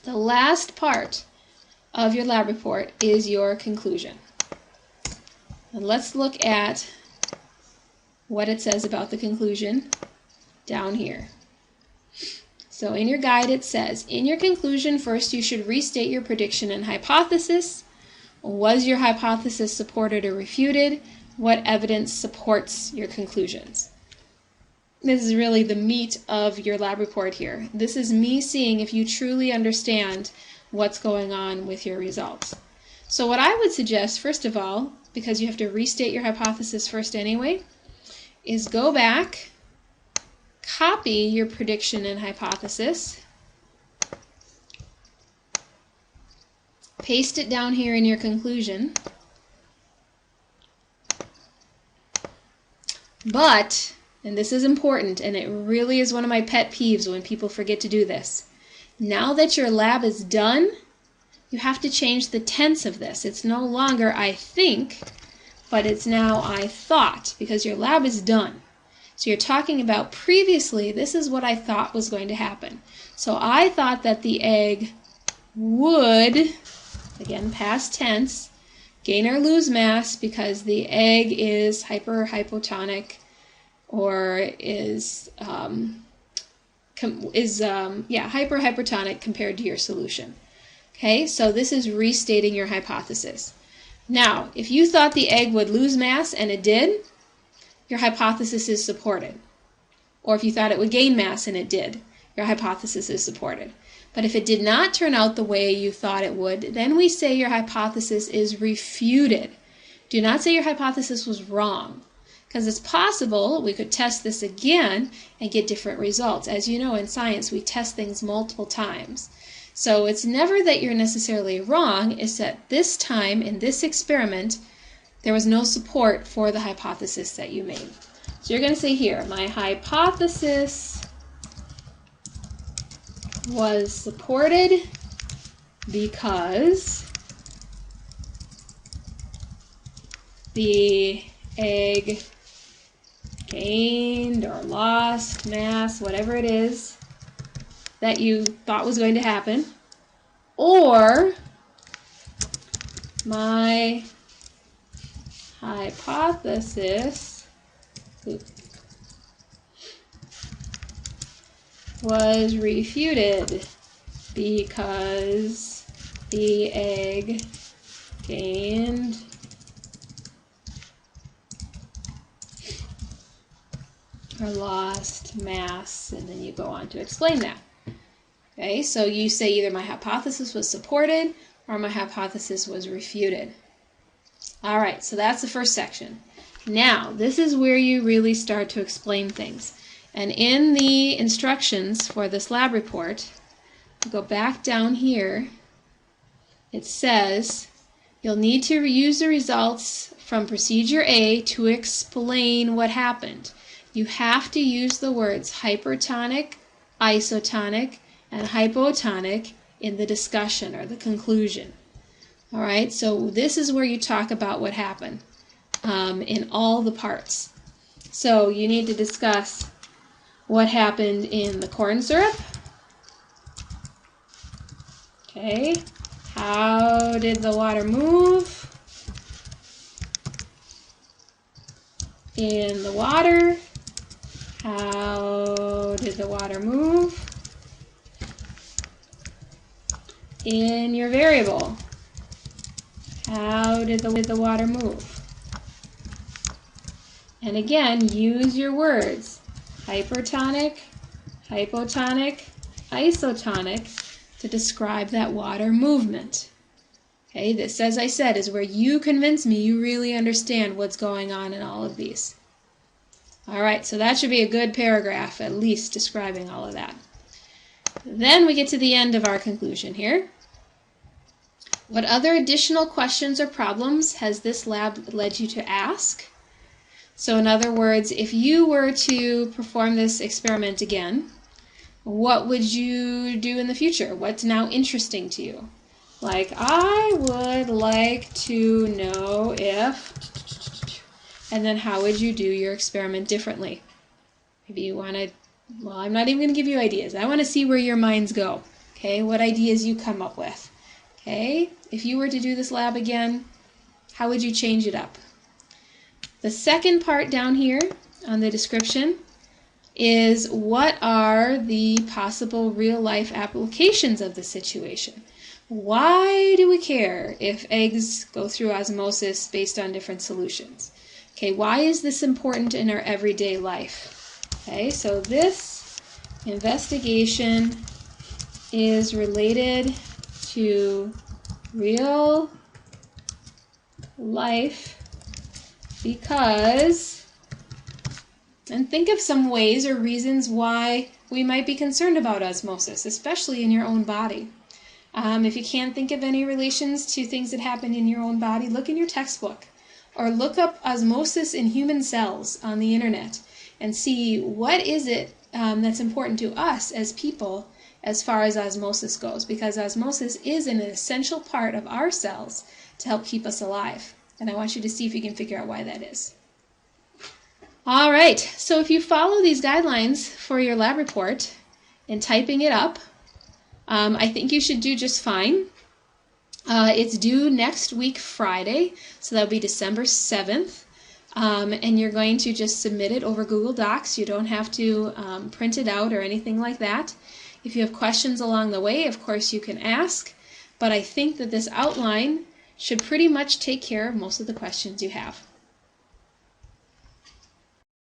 The last part of your lab report is your conclusion. And let's look at what it says about the conclusion down here. So in your guide it says, in your conclusion, first you should restate your prediction and hypothesis. Was your hypothesis supported or refuted? What evidence supports your conclusions? This is really the meat of your lab report here. This is me seeing if you truly understand what's going on with your results. So what I would suggest, first of all, because you have to restate your hypothesis first anyway, is go back, copy your prediction and hypothesis, paste it down here in your conclusion, but, and this is important, and it really is one of my pet peeves when people forget to do this, now that your lab is done, you have to change the tense of this. It's no longer I think, but it's now I thought, because your lab is done. So you're talking about previously, this is what I thought was going to happen. So I thought that the egg would, again past tense, gain or lose mass because the egg is hypotonic or is hypertonic compared to your solution. Okay, so this is restating your hypothesis. Now, if you thought the egg would lose mass and it did, your hypothesis is supported. Or if you thought it would gain mass and it did, your hypothesis is supported. But if it did not turn out the way you thought it would, then we say your hypothesis is refuted. Do not say your hypothesis was wrong, because it's possible we could test this again and get different results. As you know, in science, we test things multiple times. So it's never that you're necessarily wrong, it's that this time in this experiment, there was no support for the hypothesis that you made. So you're going to say here, my hypothesis was supported because the egg gained or lost mass, whatever it is that you thought was going to happen, or my hypothesis was refuted because the egg gained or lost mass, and then you go on to explain that. Okay, so you say either my hypothesis was supported or my hypothesis was refuted. All right, so that's the first section. Now, this is where you really start to explain things. And in the instructions for this lab report, go back down here, it says you'll need to use the results from procedure A to explain what happened. You have to use the words hypertonic, isotonic, and hypotonic in the discussion or the conclusion. All right, so this is where you talk about what happened in all the parts. So you need to discuss what happened in the corn syrup. Okay, how did the water move in the water? How did the water move in your variable? How did the water move? And again, use your words. Hypertonic, hypotonic, isotonic to describe that water movement. Okay, this, as I said, is where you convince me you really understand what's going on in all of these. All right, so that should be a good paragraph, at least, describing all of that. Then we get to the end of our conclusion here. What other additional questions or problems has this lab led you to ask? So in other words, if you were to perform this experiment again, what would you do in the future? What's now interesting to you? Like, I would like to know if, and then how would you do your experiment differently? Maybe you want to, well, I'm not even going to give you ideas. I want to see where your minds go. Okay, what ideas you come up with. Okay, if you were to do this lab again, how would you change it up? The second part down here on the description is what are the possible real-life applications of the situation? Why do we care if eggs go through osmosis based on different solutions? Okay, why is this important in our everyday life? Okay, so this investigation is related to real life because, and think of some ways or reasons why we might be concerned about osmosis, especially in your own body. If you can't think of any relations to things that happen in your own body, look in your textbook or look up osmosis in human cells on the internet and see what is it that's important to us as people as far as osmosis goes, because osmosis is an essential part of our cells to help keep us alive. And I want you to see if you can figure out why that is. All right, so if you follow these guidelines for your lab report and typing it up, I think you should do just fine. It's due next week, Friday, so that'll be December 7th. And you're going to just submit it over Google Docs. You don't have to print it out or anything like that. If you have questions along the way, of course you can ask, but I think that this outline should pretty much take care of most of the questions you have.